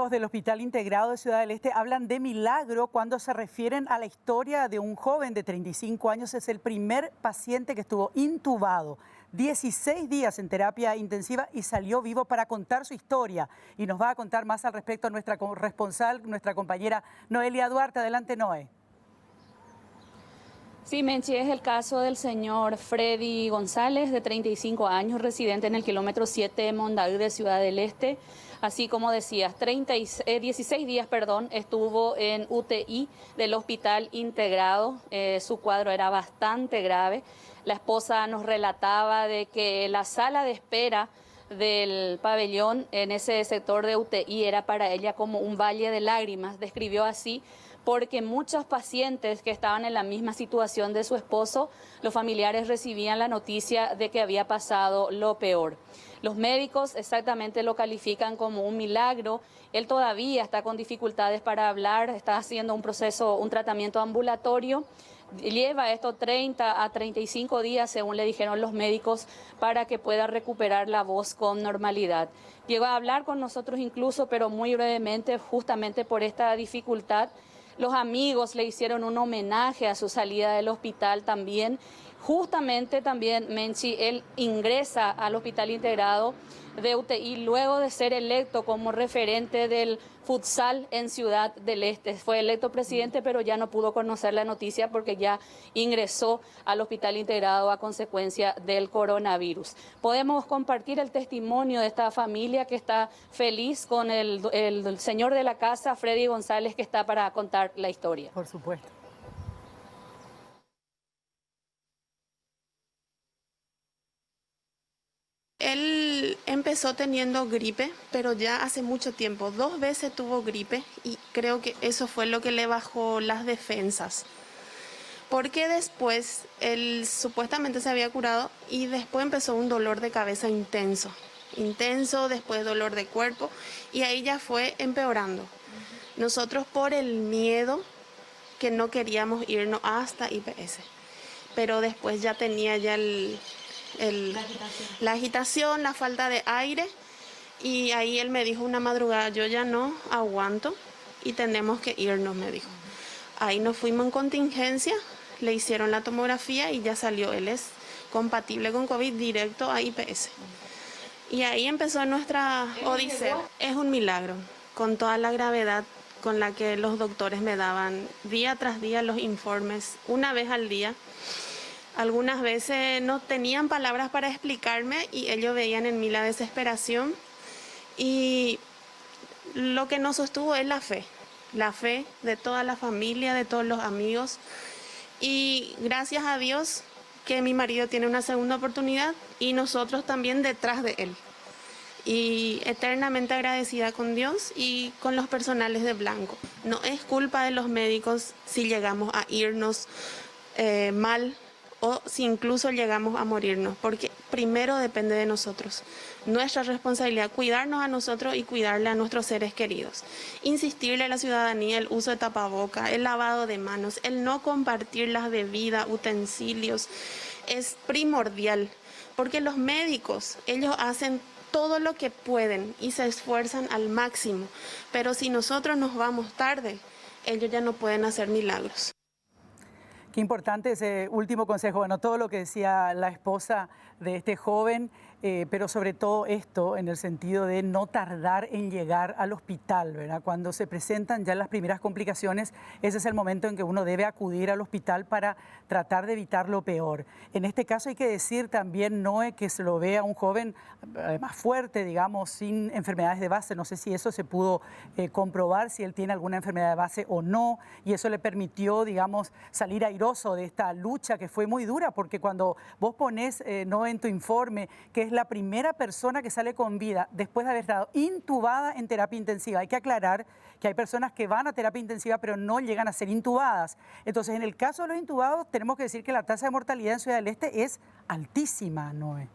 Médicos del Hospital Integrado de Ciudad del Este hablan de milagro cuando se refieren a la historia de un joven de 35 años. Es el primer paciente que estuvo intubado 16 días en terapia intensiva y salió vivo para contar su historia. Y nos va a contar más al respecto nuestra corresponsal, nuestra compañera Noelia Duarte. Adelante, Noé. Sí, Menchi, es el caso del señor Freddy González, de 35 años, residente en el kilómetro 7 de Mondaú de Ciudad del Este. Así como decías, 16 días, estuvo en UTI del Hospital Integrado. Su cuadro era bastante grave. La esposa nos relataba de que la sala de espera del pabellón en ese sector de UTI era para ella como un valle de lágrimas. Describió así porque muchos pacientes que estaban en la misma situación de su esposo, los familiares recibían la noticia de que había pasado lo peor. Los médicos exactamente lo califican como un milagro. Él todavía está con dificultades para hablar, está haciendo un tratamiento ambulatorio. Lleva esto 30 a 35 días, según le dijeron los médicos, para que pueda recuperar la voz con normalidad. Llegó a hablar con nosotros incluso, pero muy brevemente, justamente por esta dificultad. Los amigos le hicieron un homenaje a su salida del hospital también. Justamente también, Menchi, él ingresa al Hospital Integrado de UTI luego de ser electo como referente del futsal en Ciudad del Este. Fue electo presidente, pero ya no pudo conocer la noticia porque ya ingresó al Hospital Integrado a consecuencia del coronavirus. Podemos compartir el testimonio de esta familia que está feliz con el señor de la casa, Freddy González, que está para contar la historia. Por supuesto. Él empezó teniendo gripe, pero ya hace mucho tiempo. 2 veces tuvo gripe y creo que eso fue lo que le bajó las defensas. Porque después él supuestamente se había curado y después empezó un dolor de cabeza intenso. Después dolor de cuerpo y ahí ya fue empeorando. Nosotros por el miedo que no queríamos irnos hasta IPS, pero después ya tenía ya la agitación, la falta de aire y ahí él me dijo una madrugada, yo ya no aguanto y tenemos que irnos, me dijo. Ahí nos fuimos en contingencia, le hicieron la tomografía y ya salió, él es compatible con COVID, directo a IPS. Y ahí empezó nuestra odisea. Es un milagro, con toda la gravedad con la que los doctores me daban día tras día los informes, una vez al día. Algunas veces no tenían palabras para explicarme y ellos veían en mí la desesperación. Y lo que nos sostuvo es la fe de toda la familia, de todos los amigos. Y gracias a Dios que mi marido tiene una segunda oportunidad y nosotros también detrás de él. Y eternamente agradecida con Dios y con los personales de Blanco. No es culpa de los médicos si llegamos a irnos mal o si incluso llegamos a morirnos, porque primero depende de nosotros. Nuestra responsabilidad, cuidarnos a nosotros y cuidarle a nuestros seres queridos. Insistirle a la ciudadanía el uso de tapaboca, el lavado de manos, el no compartir las bebidas, utensilios, es primordial, porque los médicos, ellos hacen todo lo que pueden y se esfuerzan al máximo, pero si nosotros nos vamos tarde, ellos ya no pueden hacer milagros. Qué importante ese último consejo. Bueno, todo lo que decía la esposa de este joven, pero sobre todo esto en el sentido de no tardar en llegar al hospital, ¿verdad? Cuando se presentan ya las primeras complicaciones, ese es el momento en que uno debe acudir al hospital para tratar de evitar lo peor. En este caso hay que decir también, Noé, que se lo vea un joven más fuerte, digamos, sin enfermedades de base. No sé si eso se pudo comprobar, si él tiene alguna enfermedad de base o no, y eso le permitió, digamos, salir airoso de esta lucha que fue muy dura, porque cuando vos pones, Noé, en tu informe, que es la primera persona que sale con vida después de haber estado intubada en terapia intensiva. Hay que aclarar que hay personas que van a terapia intensiva pero no llegan a ser intubadas. Entonces, en el caso de los intubados, tenemos que decir que la tasa de mortalidad en Ciudad del Este es altísima, Noé.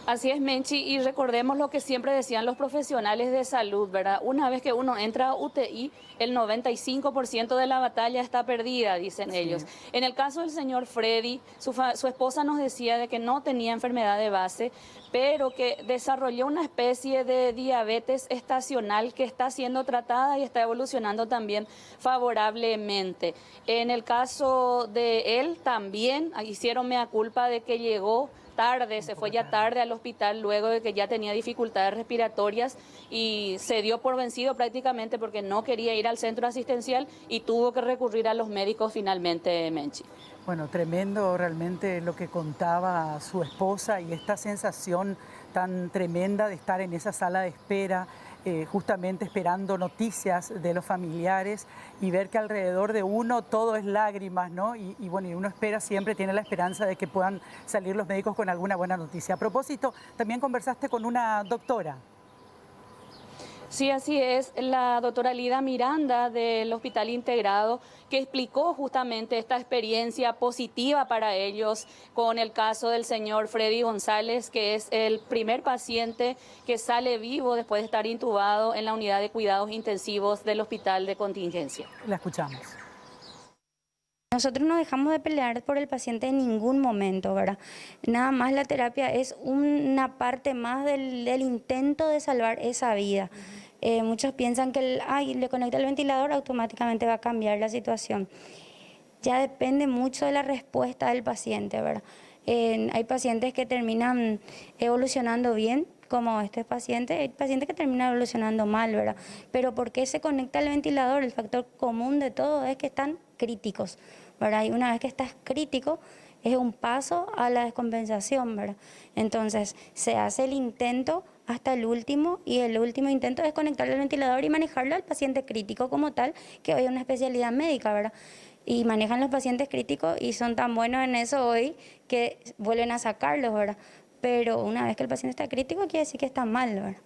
Así es, Menchi, y recordemos lo que siempre decían los profesionales de salud, ¿verdad? Una vez que uno entra a UTI, el 95% de la batalla está perdida, dicen ellos. En el caso del señor Freddy, su esposa nos decía de que no tenía enfermedad de base, pero que desarrolló una especie de diabetes estacional que está siendo tratada y está evolucionando también favorablemente. En el caso de él también hicieron mea culpa de que llegó tarde, se fue ya tarde al hospital luego de que ya tenía dificultades respiratorias y se dio por vencido prácticamente porque no quería ir al centro asistencial y tuvo que recurrir a los médicos finalmente, Menchi. Bueno, tremendo realmente lo que contaba su esposa y esta sensación tan tremenda de estar en esa sala de espera, justamente esperando noticias de los familiares y ver que alrededor de uno todo es lágrimas, ¿no? Y bueno, y uno espera siempre, tiene la esperanza de que puedan salir los médicos con alguna buena noticia. A propósito, también conversaste con una doctora. Sí, así es, la doctora Lida Miranda del Hospital Integrado, que explicó justamente esta experiencia positiva para ellos con el caso del señor Freddy González, que es el primer paciente que sale vivo después de estar intubado en la unidad de cuidados intensivos del Hospital de Contingencia. La escuchamos. Nosotros no dejamos de pelear por el paciente en ningún momento, ¿verdad? Nada más la terapia es una parte más del intento de salvar esa vida. Muchos piensan que le conecta el ventilador, automáticamente va a cambiar la situación. Ya depende mucho de la respuesta del paciente, ¿verdad? Hay pacientes que terminan evolucionando bien, como este paciente, hay pacientes que terminan evolucionando mal, ¿verdad? Pero ¿por qué se conecta el ventilador? El factor común de todo es que están críticos, ¿verdad? Y una vez que estás crítico, es un paso a la descompensación, ¿verdad? Entonces, se hace el intento hasta el último, y el último intento es conectarle al ventilador y manejarlo al paciente crítico como tal, que hoy es una especialidad médica, ¿verdad? Y manejan los pacientes críticos y son tan buenos en eso hoy que vuelven a sacarlos, ¿verdad? Pero una vez que el paciente está crítico, quiere decir que está mal, ¿verdad?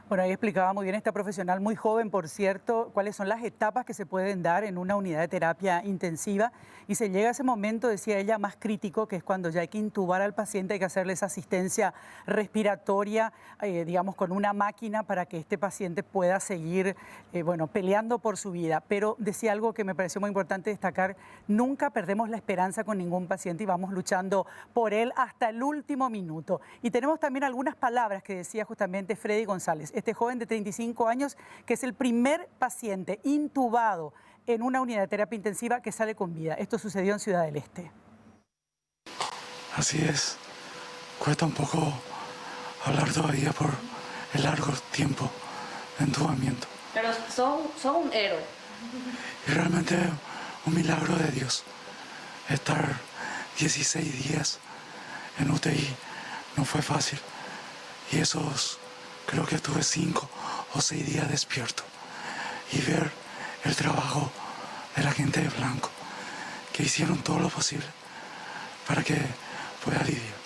Bueno, ahí explicaba muy bien esta profesional, muy joven, por cierto, cuáles son las etapas que se pueden dar en una unidad de terapia intensiva. Y se llega a ese momento, decía ella, más crítico, que es cuando ya hay que intubar al paciente, hay que hacerle esa asistencia respiratoria, digamos, con una máquina para que este paciente pueda seguir, bueno, peleando por su vida. Pero decía algo que me pareció muy importante destacar: nunca perdemos la esperanza con ningún paciente y vamos luchando por él hasta el último minuto. Y tenemos también algunas palabras que decía justamente Freddy González, este joven de 35 años, que es el primer paciente intubado en una unidad de terapia intensiva que sale con vida. Esto sucedió en Ciudad del Este. Así es. Cuesta un poco hablar todavía por el largo tiempo de entubamiento. Pero son un héroe. Y realmente un milagro de Dios. Estar 16 días en UTI no fue fácil. Y creo que estuve 5 o 6 días despierto. Y ver el trabajo de la gente de blanco, que hicieron todo lo posible para que pueda vivir.